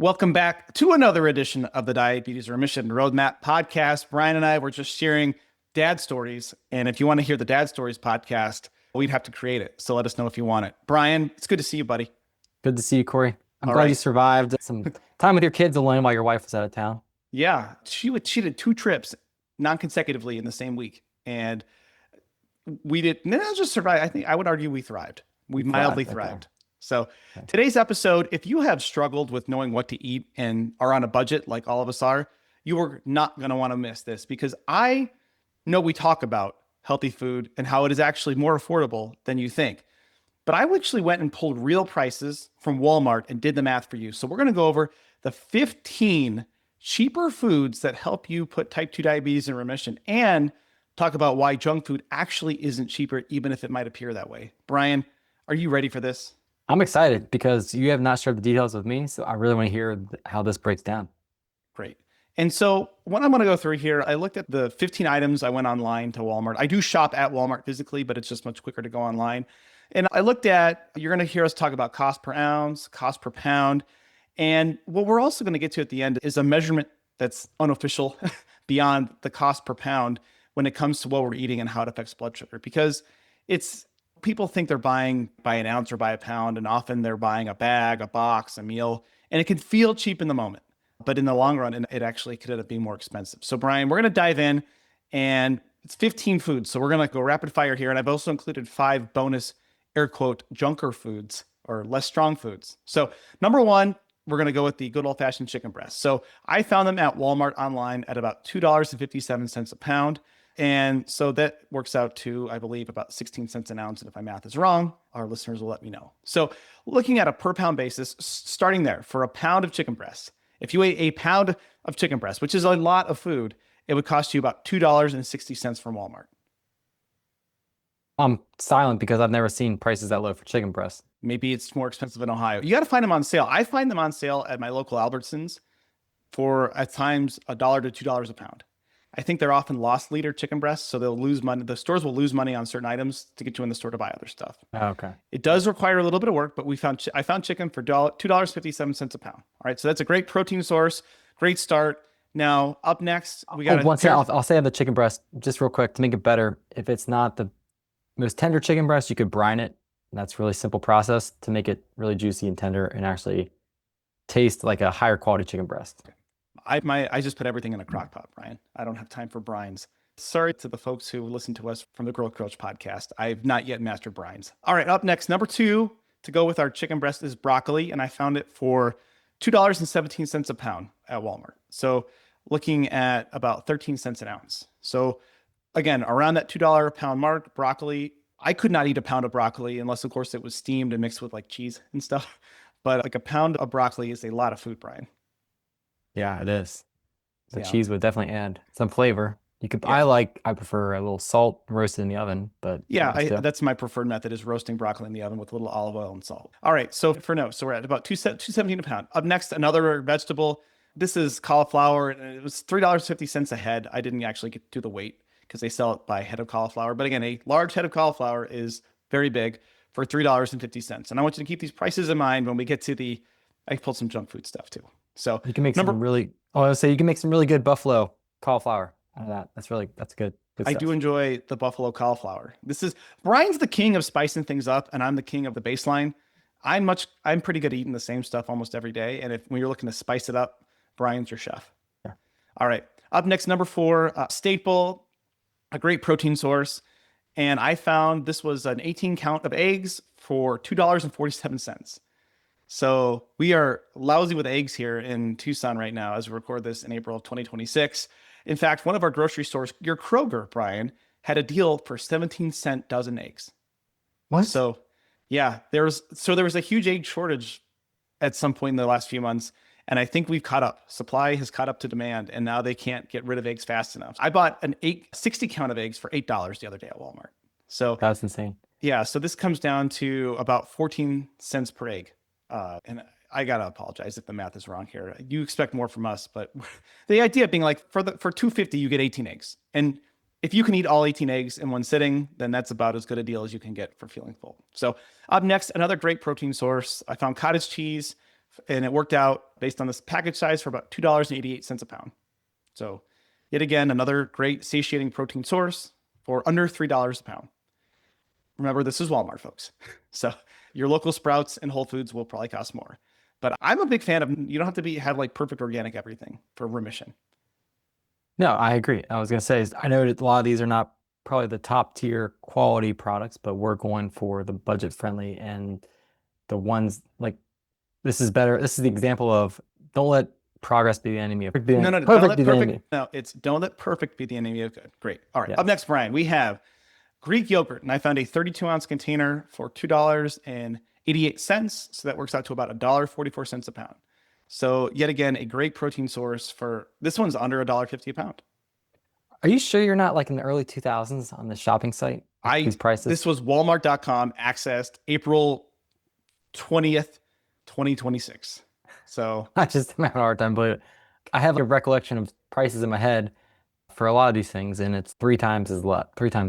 Welcome back to another edition of the Diabetes Remission Roadmap podcast. Brian and I were just sharing dad stories. And if you want to hear the Dad Stories podcast, we'd have to create it. So let us know if you want it. Brian, it's good to see you, buddy. Good to see you, Corey. I'm All glad you right. survived some time with your kids alone while your wife was out of town. Yeah, she did 2 trips non-consecutively in the same week. And we did not just survive. I think I would argue we thrived. We mildly thrived. So Okay. today's episode, if you have struggled with knowing what to eat and are on a budget like all of us are, you are not going to want to miss this because I know we talk about healthy food and how it is actually more affordable than you think. But I actually went and pulled real prices from Walmart and did the math for you. So we're going to go over the 15 cheaper foods that help you put type 2 diabetes in remission and talk about why junk food actually isn't cheaper, even if it might appear that way. Brian, are you ready for this? I'm excited because you have not shared the details with me, so I really want to hear how this breaks down. Great. And so what I'm going to go through here, I looked at the 15 items. I went online to Walmart. I do shop at Walmart physically, but it's just much quicker to go online. And I looked at, you're going to hear us talk about cost per ounce, cost per pound. And what we're also going to get to at the end is a measurement that's unofficial beyond the cost per pound when it comes to what we're eating and how it affects blood sugar. Because it's people think they're buying by an ounce or by a pound, and often they're buying a bag, a box, a meal, and it can feel cheap in the moment. But in the long run, it actually could end up being more expensive. So Brian, we're going to dive in, and it's 15 foods. So we're going to go rapid fire here. And I've also included 5 bonus air quote junker foods or less strong foods. So number one, we're going to go with the good old fashioned chicken breast. So I found them at Walmart online at about $2.57 a pound. And so that works out to, I believe, about 16 cents an ounce. And if my math is wrong, our listeners will let me know. So looking at a per pound basis, starting there for a pound of chicken breast, if you ate a pound of chicken breast, which is a lot of food, it would cost you about $2.60 from Walmart. I'm silent because I've never seen prices that low for chicken breast. Maybe it's more expensive in Ohio. You got to find them on sale. I find them on sale at my local Albertsons for at times $1 to $2 a pound. I think they're often loss leader chicken breasts, so they'll lose money. The stores will lose money on certain items to get you in the store to buy other stuff. Oh, okay. It does require a little bit of work, but I found chicken for $2.57 a pound. All right, so that's a great protein source, great start. Now up next, we got one second. I'll say on the chicken breast just real quick to make it better. If it's not the most tender chicken breast, you could brine it. That's a really simple process to make it really juicy and tender and actually taste like a higher quality chicken breast. I just put everything in a crock pot, Brian. I don't have time for brines. Sorry to the folks who listen to us from the Growth Coach podcast. I've not yet mastered brines. All right, up next, number 2 to go with our chicken breast is broccoli, and I found it for $2.17 a pound at Walmart. So looking at about 13 cents an ounce. So again, around that $2 a pound mark, broccoli. I could not eat a pound of broccoli unless, of course, it was steamed and mixed with like cheese and stuff. But like a pound of broccoli is a lot of food, Brian. Yeah, it is. The Yeah. cheese would definitely add some flavor. You could. Yeah. I prefer a little salt roasted in the oven, but That's my preferred method is roasting broccoli in the oven with a little olive oil and salt. All right, so we're at about 217 a pound. Up next, another vegetable. This is cauliflower, and it was $3.50 a head. I didn't actually get to the weight because they sell it by head of cauliflower. But again, a large head of cauliflower is very big for $3.50. And I want you to keep these prices in mind when we get to I pulled some junk food stuff too. So you can make some really. Oh, I would say you can make some really good buffalo cauliflower out of that. That's good. I do enjoy the buffalo cauliflower. Brian's the king of spicing things up, and I'm the king of the baseline. I'm pretty good at eating the same stuff almost every day. And when you're looking to spice it up, Brian's your chef. Yeah. All right. Up next, number 4, staple, a great protein source. And I found this was an 18 count of eggs for $2.47. So we are lousy with eggs here in Tucson right now as we record this in April of 2026. In fact, one of our grocery stores, your Kroger, Brian, had a deal for 17-cent dozen eggs. What? So yeah, there was a huge egg shortage at some point in the last few months. And I think we've caught up. Supply has caught up to demand, and now they can't get rid of eggs fast enough. I bought 60 count of eggs for $8 the other day at Walmart. So That's insane. yeah, so this comes down to about 14 cents per egg. And I gotta apologize if the math is wrong here. You expect more from us, but the idea being like for $2.50 you get 18 eggs, and if you can eat all 18 eggs in one sitting, then that's about as good a deal as you can get for feeling full. So up next, another great protein source. I found cottage cheese And it worked out based on this package size for about $2.88 a pound. So yet again, another great satiating protein source for under $3 a pound. Remember, this is Walmart, folks. So your local Sprouts and Whole Foods will probably cost more. But I'm a big fan of, you don't have to have like perfect organic everything for Remission. No, I agree. I was gonna say, I know that a lot of these are not probably the top tier quality products, but we're going for the budget friendly and the ones like this is better. This is the example of don't let progress be the enemy of No, no, no, don't perfect let be the perfect. enemy. No, it's don't let perfect be the enemy of good. Great. All right. Yes. Up next, Brian, we have Greek yogurt, and I found a 32-ounce container for $2.88. So that works out to about $1.44 a pound. So yet again, a great protein source for this one's under $1.50 a pound. Are you sure you're not like in the early 2000s on the shopping site? These prices. This was Walmart.com, accessed April 20th, 2026. So I just am having a hard time believing it. I have a recollection of prices in my head for a lot of these things, and it's 3 times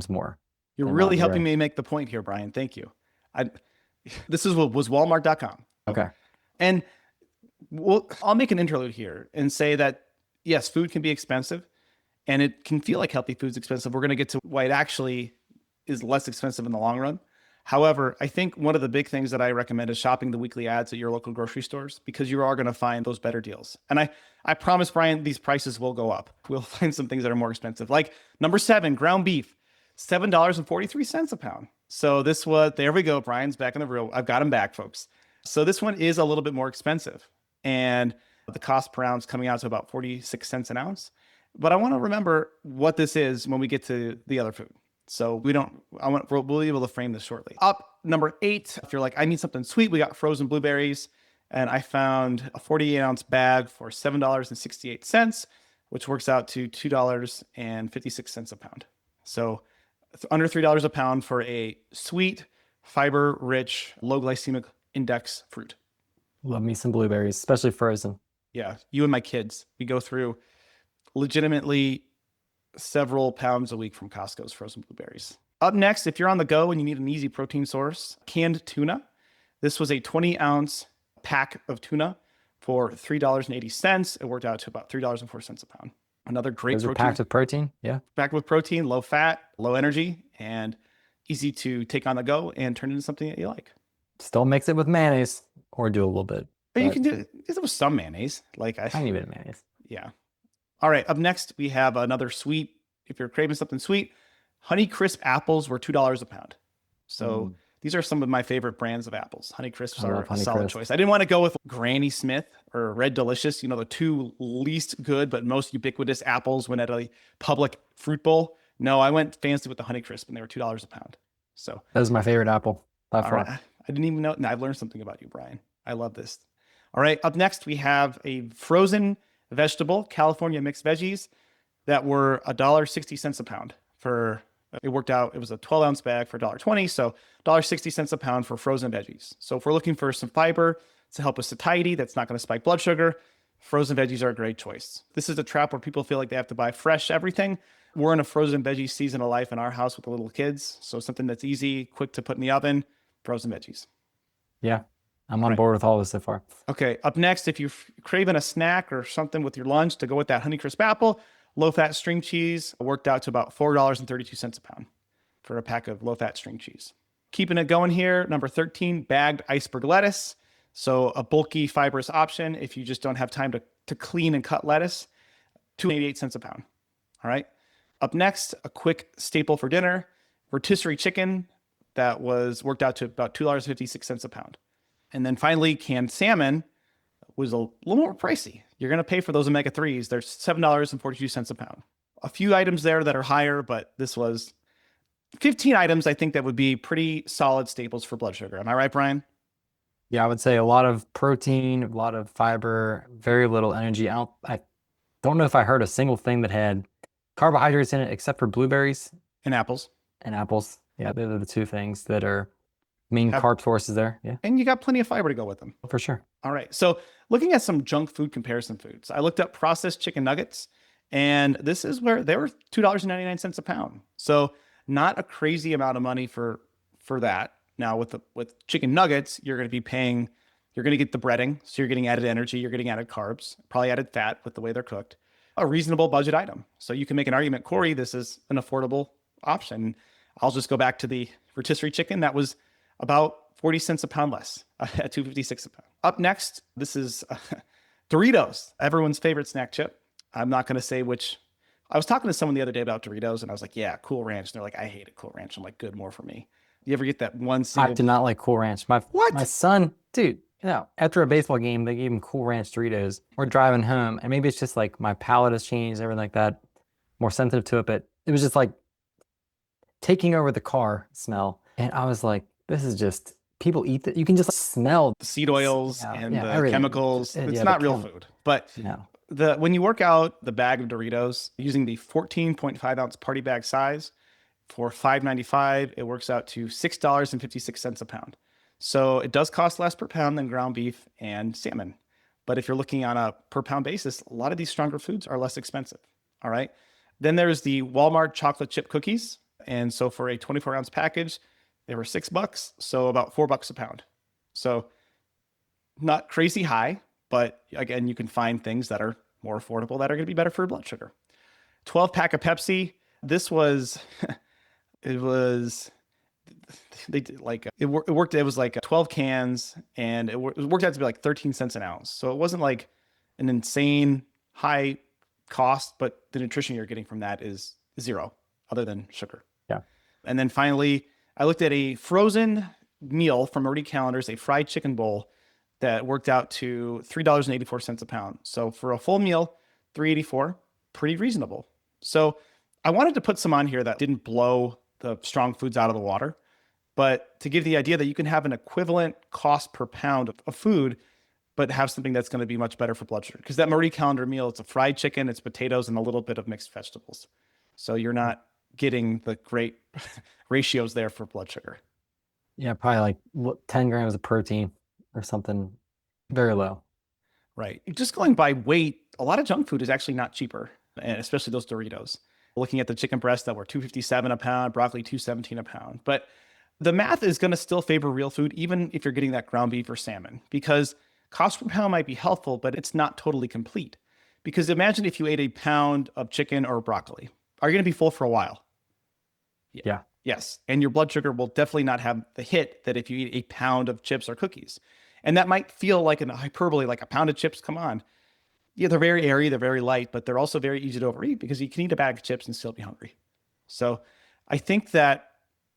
more. you're really helping me make the point here, Brian. Thank you. This was Walmart.com. Okay. And I'll make an interlude here and say that, yes, food can be expensive and it can feel like healthy food's expensive. We're going to get to why it actually is less expensive in the long run. However, I think one of the big things that I recommend is shopping the weekly ads at your local grocery stores because you are going to find those better deals. And I promise, Brian, these prices will go up. We'll find some things that are more expensive. Like number 7, ground beef, $7.43 a pound. So there we go. Brian's back in the room. I've got him back, folks. So this one is a little bit more expensive. And the cost per ounce coming out to about 46 cents an ounce. But I want to remember what this is when we get to the other food. So we'll be able to frame this shortly. Up number 8, if you're like, I need something sweet, we got frozen blueberries. And I found a 48-ounce bag for $7.68, which works out to $2.56 a pound. So it's under $3 a pound for a sweet, fiber-rich, low glycemic index fruit. Love me some blueberries, especially frozen. Yeah, you and my kids, we go through legitimately several pounds a week from Costco's frozen blueberries. Up next, if you're on the go and you need an easy protein source, canned tuna. This was a 20-ounce pack of tuna for $3.80. It worked out to about $3.04 a pound. Another great Those protein. are packed with protein, yeah. Packed with protein, low fat, low energy, and easy to take on the go and turn into something that you like. Still mix it with mayonnaise or do a little bit. But you can do it with some mayonnaise. Tiny bit of mayonnaise. Yeah. All right. Up next, we have another sweet. If you're craving something sweet, Honey Crisp apples were $2 a pound. So these are some of my favorite brands of apples. Honey Crisps are a solid choice. I didn't want to go with Granny Smith or Red Delicious, the 2 least good but most ubiquitous apples when at a public fruit bowl. No, I went fancy with the Honey Crisp and they were $2 a pound. So that was my favorite apple by far. Right. I didn't even know. No, I've learned something about you, Brian. I love this. All right. Up next, we have a frozen vegetable, California mixed veggies, that were $1.60 a pound for. It worked out. It was a 12-ounce bag for $1.20, so $1.60 a pound for frozen veggies. So if we're looking for some fiber to help with satiety, that's not going to spike blood sugar, frozen veggies are a great choice. This is a trap where people feel like they have to buy fresh everything. We're in a frozen veggie season of life in our house with the little kids, so something that's easy, quick to put in the oven, frozen veggies. Yeah, I'm on board with all this so far. Okay, up next, if you're craving a snack or something with your lunch to go with that Honey Crisp apple, low-fat string cheese worked out to about $4.32 a pound for a pack of low-fat string cheese. Keeping it going here, number 13, bagged iceberg lettuce. So a bulky, fibrous option if you just don't have time to clean and cut lettuce, $2.88 a pound. All right. Up next, a quick staple for dinner, rotisserie chicken that was worked out to about $2.56 a pound. And then finally, canned salmon was a little more pricey. You're going to pay for those omega-3s. They're $7.42 a pound. A few items there that are higher, but this was 15 items I think that would be pretty solid staples for blood sugar. Am I right, Brian? Yeah, I would say a lot of protein, a lot of fiber, very little energy. I don't know if I heard a single thing that had carbohydrates in it except for blueberries. And apples. And apples. Yeah, those are the 2 things that are main carb sources there. Yeah. And you got plenty of fiber to go with them. For sure. All right. So looking at some junk food comparison foods, I looked up processed chicken nuggets, and this is where they were $2.99 a pound. So not a crazy amount of money for that. Now with chicken nuggets, you're going to be paying You're going to get the breading, so you're getting added energy, you're getting added carbs, probably added fat with the way they're cooked. A reasonable budget item. So you can make an argument, Corey, this is an affordable option. I'll just go back to the rotisserie chicken. That was about 40 cents a pound less at 256 a pound. Up next, this is Doritos, everyone's favorite snack chip. I'm not going to say which. I was talking to someone the other day about Doritos, and I was like, yeah, Cool Ranch. And they're like, I hated Cool Ranch. I'm like, good, more for me. You ever get that one I single? do not like Cool Ranch. My What? son, dude, after a baseball game, they gave him Cool Ranch Doritos. We're driving home, and maybe it's just like my palate has changed, everything like that, more sensitive to it, but it was just like taking over the car smell. And I was like, this is just, people eat that. You can just smell The seed oils and the everything. chemicals. It's Yeah, not the real food. But No. when you work out the bag of Doritos using the 14.5 ounce party bag size for $5.95, it works out to $6.56 a pound. So it does cost less per pound than ground beef and salmon. But if you're looking on a per pound basis, a lot of these stronger foods are less expensive. All right. Then there's the Walmart chocolate chip cookies. And so for a 24 ounce package, they were $6. So about $4 a pound. So not crazy high, but again, you can find things that are more affordable that are going to be better for your blood sugar. 12 pack of Pepsi. This was, it was, they did like, it worked. It was like 12 cans and it worked out to be like 13 cents an ounce. So it wasn't like an insane high cost, but the nutrition you're getting from that is zero other than sugar. Yeah. And then finally, I looked at a frozen meal from Marie Callender's, a fried chicken bowl that worked out to $3.84 a pound. So for a full meal, $3.84, pretty reasonable. So I wanted to put some on here that didn't blow the strong foods out of the water, but to give the idea that you can have an equivalent cost per pound of food, but have something that's going to be much better for blood sugar. Because that Marie Callender meal, it's a fried chicken, it's potatoes, and a little bit of mixed vegetables. So you're not getting the great ratios there for blood sugar. Yeah, probably like 10 grams of protein or something very low. Right. Just going by weight, a lot of junk food is actually not cheaper, and especially those Doritos. Looking at the chicken breasts that were $2.57 a pound, broccoli $2.17 a pound. But the math is going to still favor real food, even if you're getting that ground beef or salmon, because cost per pound might be helpful, but it's not totally complete. Because imagine if you ate a pound of chicken or broccoli. Are you going to be full for a while? Yeah. Yes. And your blood sugar will definitely not have the hit that if you eat a pound of chips or cookies. And that might feel like an hyperbole, like a pound of chips, come on. Yeah, they're very airy, they're very light, but they're also very easy to overeat because you can eat a bag of chips and still be hungry. So I think that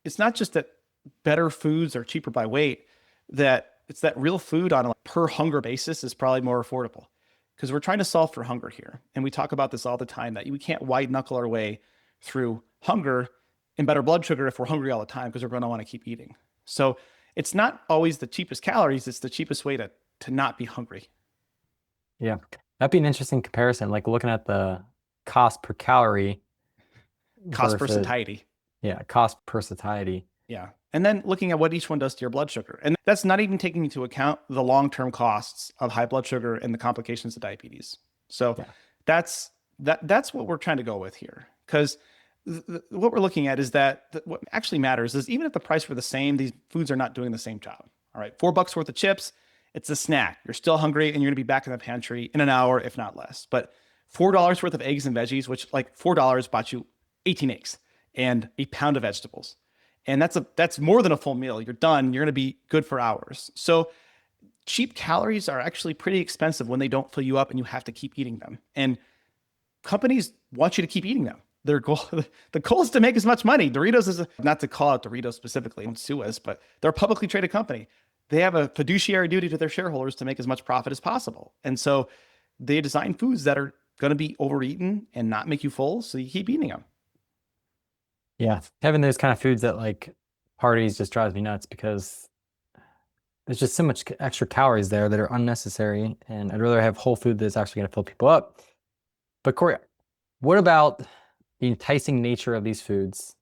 it's not just that better foods are cheaper by weight, that it's that real food on a per hunger basis is probably more affordable because we're trying to solve for hunger here. And we talk about this all the time, that we can't white knuckle our way through hunger and better blood sugar if we're hungry all the time, because we're going to want to keep eating. So it's not always the cheapest calories, it's the cheapest way to not be hungry. Yeah. That'd be an interesting comparison, like looking at the cost per calorie. Cost per versus- satiety. Yeah, cost per satiety. Yeah. And then looking at what each one does to your blood sugar. And that's not even taking into account the long-term costs of high blood sugar and the complications of diabetes. So Yeah. that's what we're trying to go with here. Because what we're looking at is that what actually matters is even if the price were the same, these foods are not doing the same job. All right, $4 worth of chips, it's a snack. You're still hungry and you're going to be back in the pantry in an hour, if not less. But $4 worth of eggs and veggies, which like $4 bought you 18 eggs and a pound of vegetables. And that's more than a full meal. You're done. You're going to be good for hours. So cheap calories are actually pretty expensive when they don't fill you up and you have to keep eating them. And companies want you to keep eating them. The goal is to make as much money. Doritos is not to call out Doritos specifically, don't sue us, but they're a publicly traded company. They have a fiduciary duty to their shareholders to make as much profit as possible. And so they design foods that are going to be overeaten and not make you full, so you keep eating them. Yeah. Having those kind of foods at like parties just drives me nuts because there's just so much extra calories there that are unnecessary. And I'd rather have whole food that's actually going to fill people up. But Corey, what about the enticing nature of these foods?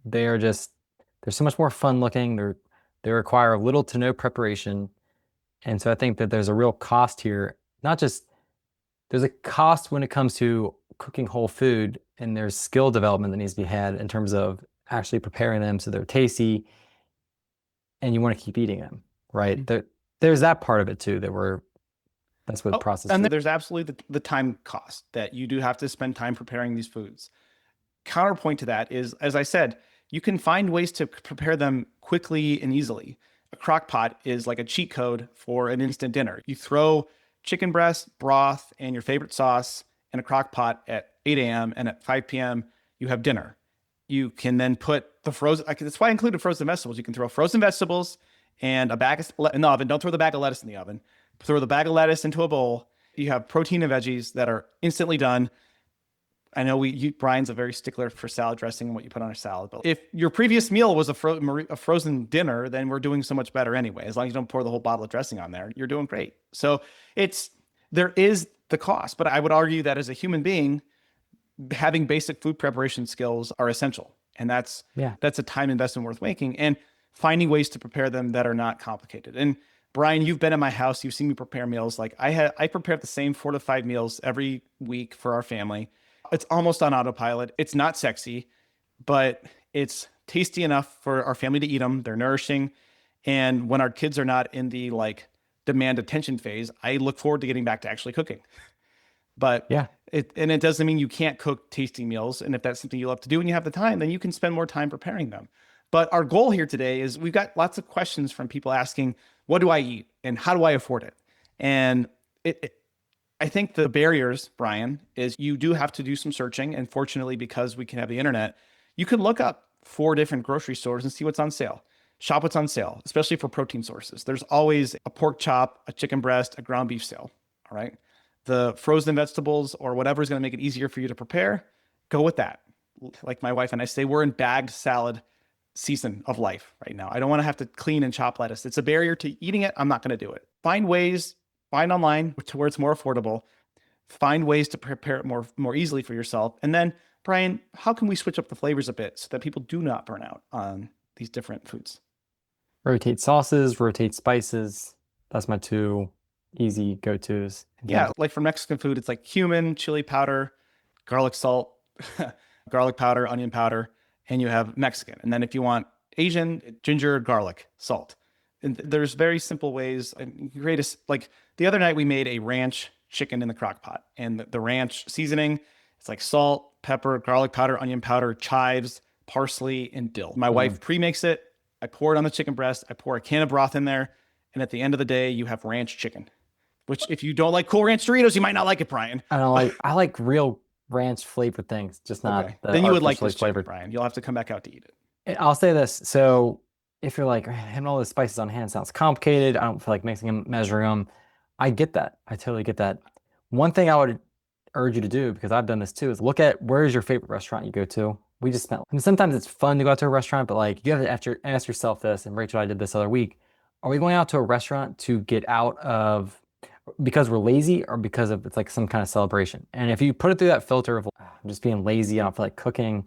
They're so much more fun looking. They require little to no preparation. And so I think that there's a real cost here. There's a cost when it comes to cooking whole food, and there's skill development that needs to be had in terms of actually preparing them so they're tasty and you want to keep eating them, right? there's that part of it too that's what Oh, processed and food. there's absolutely the time cost that you do have to spend time preparing these foods. Counterpoint to that is, as I said, you can find ways to prepare them quickly and easily. A crock pot is like a cheat code for an instant dinner. You throw chicken breast, broth, and your favorite sauce in a crock pot at 8 a.m. and at 5 p.m. you have dinner. You can then put the frozen, that's why I included frozen vegetables. You can throw frozen vegetables and a bag in the oven. Don't throw the bag of lettuce in the oven. Throw the bag of lettuce into a bowl. You have protein and veggies that are instantly done. I know Brian's a very stickler for salad dressing and what you put on a salad, but if your previous meal was a frozen dinner, then we're doing so much better anyway. As long as you don't pour the whole bottle of dressing on there, you're doing great. So there is the cost, but I would argue that as a human being, having basic food preparation skills are essential. And Yeah. that's a time investment worth making, and finding ways to prepare them that are not complicated. And Brian, you've been in my house, you've seen me prepare meals. Like I prepare the same 4 to 5 meals every week for our family. It's almost on autopilot. It's not sexy, but it's tasty enough for our family to eat them. They're nourishing. And when our kids are not in the like demand attention phase, I look forward to getting back to actually cooking. But Yeah. it doesn't mean you can't cook tasty meals. And if that's something you love to do and you have the time, then you can spend more time preparing them. But our goal here today is we've got lots of questions from people asking, what do I eat and how do I afford it? And I think the barriers, Brian, is you do have to do some searching. And fortunately, because we can have the internet, you can look up 4 different grocery stores and see what's on sale. Shop what's on sale, especially for protein sources. There's always a pork chop, a chicken breast, a ground beef sale. All right. The frozen vegetables or whatever is going to make it easier for you to prepare, go with that. Like my wife and I say, we're in bagged salad season of life right now. I don't want to have to clean and chop lettuce. It's a barrier to eating it. I'm not going to do it. Find online to where it's more affordable. Find ways to prepare it more easily for yourself. And then, Brian, how can we switch up the flavors a bit so that people do not burn out on these different foods? Rotate sauces, rotate spices. That's my 2 easy go-tos. Yeah, like for Mexican food, it's like cumin, chili powder, garlic salt, garlic powder, onion powder, and you have Mexican. And then if you want Asian, ginger, garlic, salt. And there's very simple ways. And you create like the other night we made a ranch chicken in the crock pot, and the ranch seasoning, it's like salt, pepper, garlic powder, onion powder, chives, parsley, and dill. My wife pre-makes it. I pour it on the chicken breast. I pour a can of broth in there. And at the end of the day, you have ranch chicken, which if you don't like Cool Ranch Doritos, you might not like it, Brian. I like real ranch flavored things, just not Okay. the Then you would like artificially this chicken, flavored. Brian. You'll have to come back out to eat it. I'll say this. So if you're like, having all the spices on hand sounds complicated, I don't feel like mixing them, measuring them. I get that. I totally get that. One thing I would urge you to do, because I've done this too, is look at where is your favorite restaurant you go to. We just spent, and sometimes it's fun to go out to a restaurant, but like you have to ask yourself this, and Rachel, I did this other week. Are we going out to a restaurant to get out of because we're lazy or because of it's like some kind of celebration? And if you put it through that filter of I'm just being lazy, I don't feel like cooking,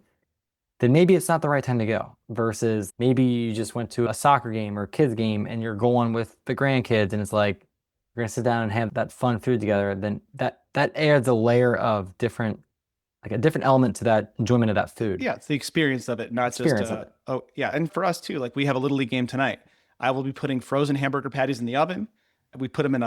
then maybe it's not the right time to go. Versus maybe you just went to a soccer game or a kids game and you're going with the grandkids and it's like you're gonna sit down and have that fun food together. Then that adds a layer of different, like a different element to that enjoyment of that food. Yeah, it's the experience of it, not Experience just of it. oh yeah. And for us too, like we have a little league game tonight. I will be putting frozen hamburger patties in the oven. We put them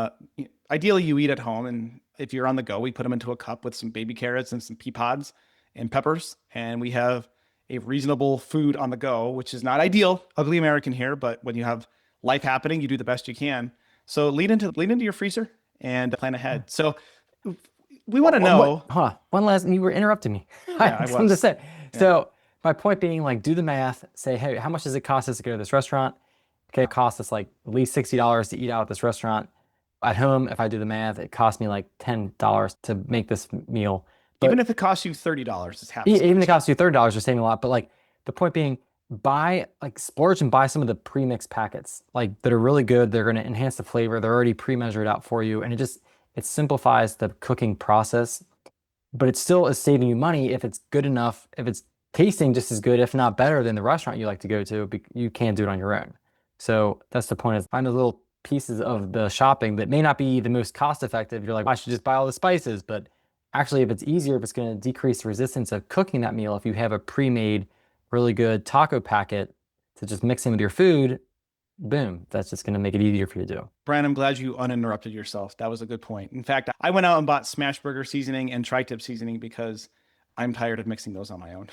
ideally you eat at home, and if you're on the go, we put them into a cup with some baby carrots and some pea pods and peppers, and we have a reasonable food on the go, which is not ideal, ugly American here, but when you have life happening, you do the best you can. So lean into your freezer and plan ahead. So we want to know. One last, you were interrupting me. Yeah, I Something to was. say. Yeah. So my point being, like, do the math. Say, hey, how much does it cost us to go to this restaurant? Okay, it costs us like at least $60 to eat out at this restaurant. At home, if I do the math, it costs me like $10 to make this meal. But even if it costs you $30, it's half. even if it costs you $30, you're saving a lot. But like the point being, splurge and buy some of the pre-mixed packets like that are really good. They're going to enhance the flavor. They're already pre-measured out for you, and it simplifies the cooking process. But it still is saving you money if it's good enough. If it's tasting just as good, if not better, than the restaurant you like to go to, you can't do it on your own. So that's the point, is find those little pieces of the shopping that may not be the most cost effective. You're like, I should just buy all the spices. But actually, if it's easier, if it's going to decrease the resistance of cooking that meal, if you have a pre-made, really good taco packet to just mix in with your food, boom, that's just going to make it easier for you to do. Brian, I'm glad you uninterrupted yourself. That was a good point. In fact, I went out and bought smash burger seasoning and tri-tip seasoning because I'm tired of mixing those on my own.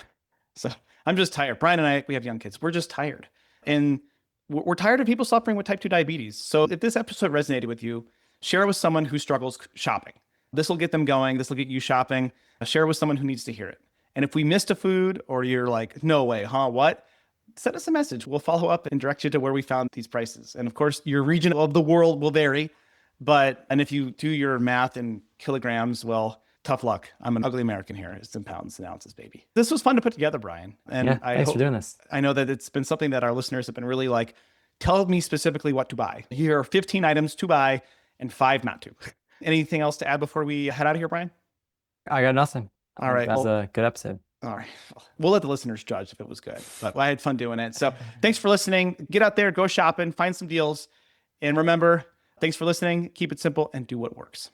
So I'm just tired. Brian and I, we have young kids. We're just tired. And we're tired of people suffering with type 2 diabetes. So if this episode resonated with you, share it with someone who struggles shopping. This will get them going. This will get you shopping. Share it with someone who needs to hear it. And if we missed a food or you're like, no way, huh? What? Send us a message. We'll follow up and direct you to where we found these prices. And of course, your region of the world will vary. And if you do your math in kilograms, well, tough luck. I'm an ugly American here. It's in pounds and ounces, baby. This was fun to put together, Brian. And Yeah, thanks for doing this. I know that it's been something that our listeners have been really like, tell me specifically what to buy. Here are 15 items to buy and 5 not to. Anything else to add before we head out of here, Brian? I got nothing. All right. That's a good episode. All right. We'll let the listeners judge if it was good, but I had fun doing it. So thanks for listening. Get out there, go shopping, find some deals. And remember, thanks for listening. Keep it simple and do what works.